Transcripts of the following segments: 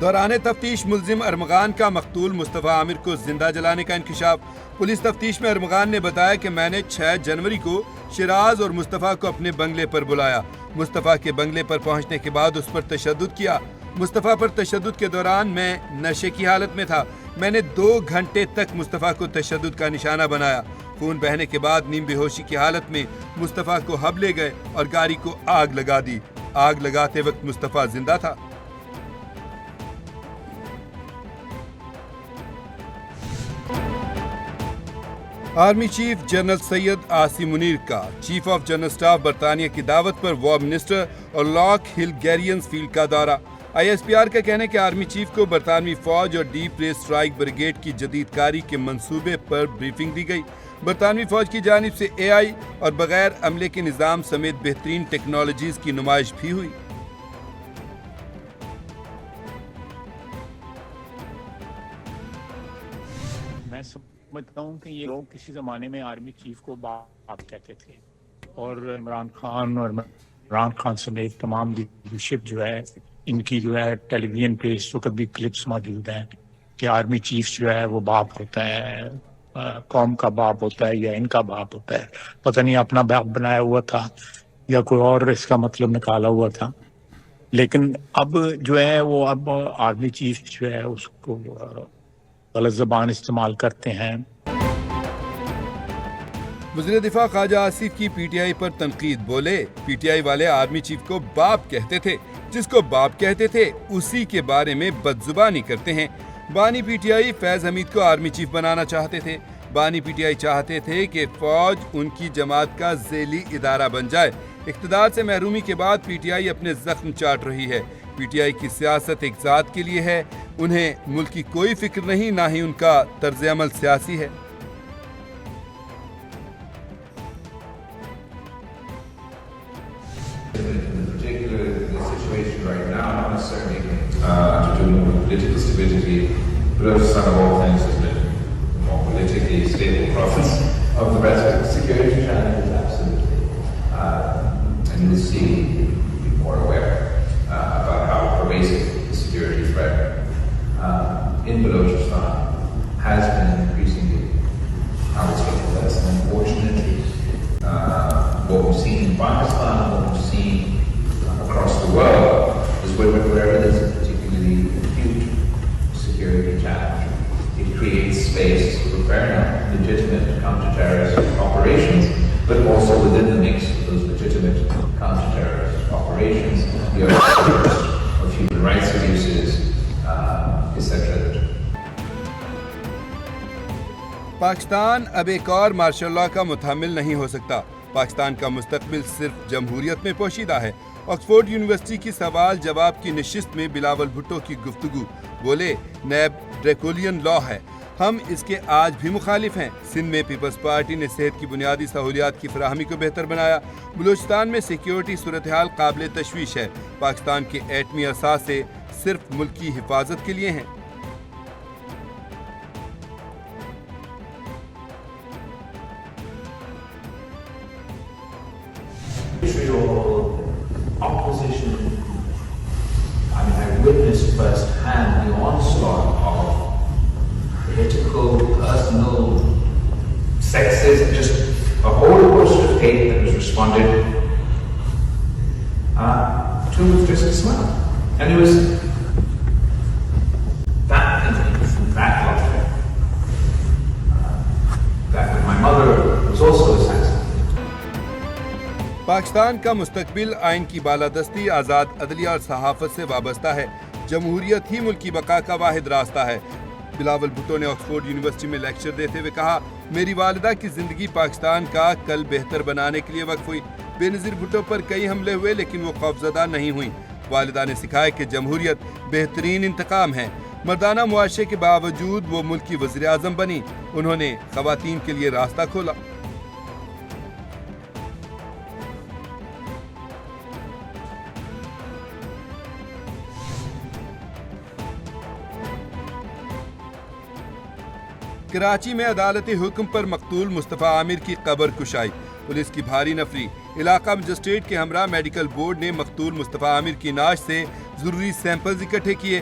دوران تفتیش ملزم ارمغان کا مقتول مصطفیٰ عامر کو زندہ جلانے کا انکشاف۔ پولیس تفتیش میں ارمغان نے بتایا کہ میں نے 6 جنوری کو شیراز اور مصطفیٰ کو اپنے بنگلے پر بلایا۔ مصطفیٰ کے بنگلے پر پہنچنے کے بعد اس پر تشدد کیا۔ مصطفیٰ پر تشدد کے دوران میں نشے کی حالت میں تھا۔ میں نے 2 گھنٹے تک مصطفیٰ کو تشدد کا نشانہ بنایا۔ خون بہنے کے بعد نیم بے ہوشی کی حالت میں مصطفیٰ کو ہب لے گئے اور گاڑی کو آگ لگا دی۔ آگ لگاتے وقت مصطفیٰ زندہ تھا۔ Army chief general Syed Asim Munir کا چیف آف جنرل سٹاف برطانیہ کی دعوت پر وار منسٹر اور لاک ہل گیرینز فیلڈ کا دورہ۔ ISPR کا کہنا ہے کہ آرمی چیف کو برطانوی فوج اور ڈیپ ریس اسٹرائک بریگیڈ کی جدید کاری کے منصوبے پر بریفنگ دی گئی۔ برطانوی فوج کی جانب سے AI اور بغیر عملے کے نظام سمیت بہترین ٹیکنالوجیز کی نمائش بھی ہوئی۔ میں سمجھتا ہوں کہ یہ لوگ کسی زمانے میں آرمی چیف کو باپ کہتے تھے، اور عمران خان سمیت تمام لیڈرشپ جو ہے ان کی جو ہے ٹیلی ویژن پہ اس وقت بھی کلپس موجود ہیں کہ آرمی چیف جو ہے وہ باپ ہوتا ہے، قوم کا باپ ہوتا ہے یا ان کا باپ ہوتا ہے۔ پتہ نہیں اپنا باپ بنایا ہوا تھا یا کوئی اور اس کا مطلب نکالا ہوا تھا، لیکن اب جو ہے وہ اب آرمی چیف جو ہے اس کو غلط زبان استعمال کرتے ہیں۔ وزیر دفاع خواجہ آصف کی PTI پر تنقید، بولے PTI والے آرمی چیف کو باپ کہتے تھے، جس کو باپ کہتے تھے اسی کے بارے میں بدزبانی کرتے ہیں۔ بانی PTI فیض حمید کو آرمی چیف بنانا چاہتے تھے۔ بانی PTI چاہتے تھے کہ فوج ان کی جماعت کا ذیلی ادارہ بن جائے۔ اقتدار سے محرومی کے بعد PTI اپنے زخم چاٹ رہی ہے۔ PTI کی سیاست ایک ذات کے لیے ہے، انہیں ملک کی کوئی فکر نہیں، نہ ہی ان کا طرز عمل سیاسی ہے۔ Political stability, Balochistan of all things has been the more politically stable province of the rest. Security challenges, absolutely. And you'll see, you'll be more aware about how pervasive the security threat in Balochistan has been increasingly how it's getting less. And unfortunately, what we've seen in Pakistan, what we've seen across the world, is wherever there's a particularly acute security challenge, it creates space for very legitimate counter-terrorist operations, but also within the mix of those legitimate counter-terrorist operations, the of human rights abuses, etc. Pakistan اب ایک اور martial law کا متحمل نہیں ہو سکتا۔ پاکستان کا مستقبل صرف جمہوریت میں پوشیدہ ہے۔ آکسفورڈ یونیورسٹی کی سوال جواب کی نشست میں بلاول بھٹو کی گفتگو، بولے نیب ڈریکولین لا ہے، ہم اس کے آج بھی مخالف ہیں۔ سندھ میں پیپلز پارٹی نے صحت کی بنیادی سہولیات کی فراہمی کو بہتر بنایا۔ بلوچستان میں سیکیورٹی صورتحال قابل تشویش ہے۔ پاکستان کے ایٹمی اثاثے صرف ملک کی حفاظت کے لیے ہیں۔ Opposition, I mean, I witnessed firsthand the onslaught of political, personal, sexist, just a whole host of hate that was responded to with just a smile. And it was that thinking from that logic that when my mother was also assassinated. Pakistan کا مستقبل آئین کی بالادستی، آزاد عدلیہ اور صحافت سے وابستہ ہے۔ جمہوریت ہی ملک کی بقا کا واحد راستہ ہے۔ بلاول بھٹو نے آکسفورڈ یونیورسٹی میں لیکچر دیتے ہوئے کہا، میری والدہ کی زندگی پاکستان کا کل بہتر بنانے کے لیے وقف ہوئی۔ بے نظیر بھٹو پر کئی حملے ہوئے لیکن وہ خوفزدہ نہیں ہوئیں۔ والدہ نے سکھایا کہ جمہوریت بہترین انتقام ہے۔ مردانہ معاشرے کے باوجود وہ ملک کی وزیر اعظم بنی۔ انہوں نے خواتین کے لیے راستہ کھولا۔ کراچی میں عدالتی حکم پر مقتول مصطفیٰ عامر کی قبر کشائی، پولیس کی بھاری نفری۔ علاقہ مجسٹریٹ کے ہمراہ میڈیکل بورڈ نے مقتول مصطفیٰ عامر کی نعش سے ضروری سیمپلز اکٹھے کیے۔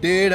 $1.5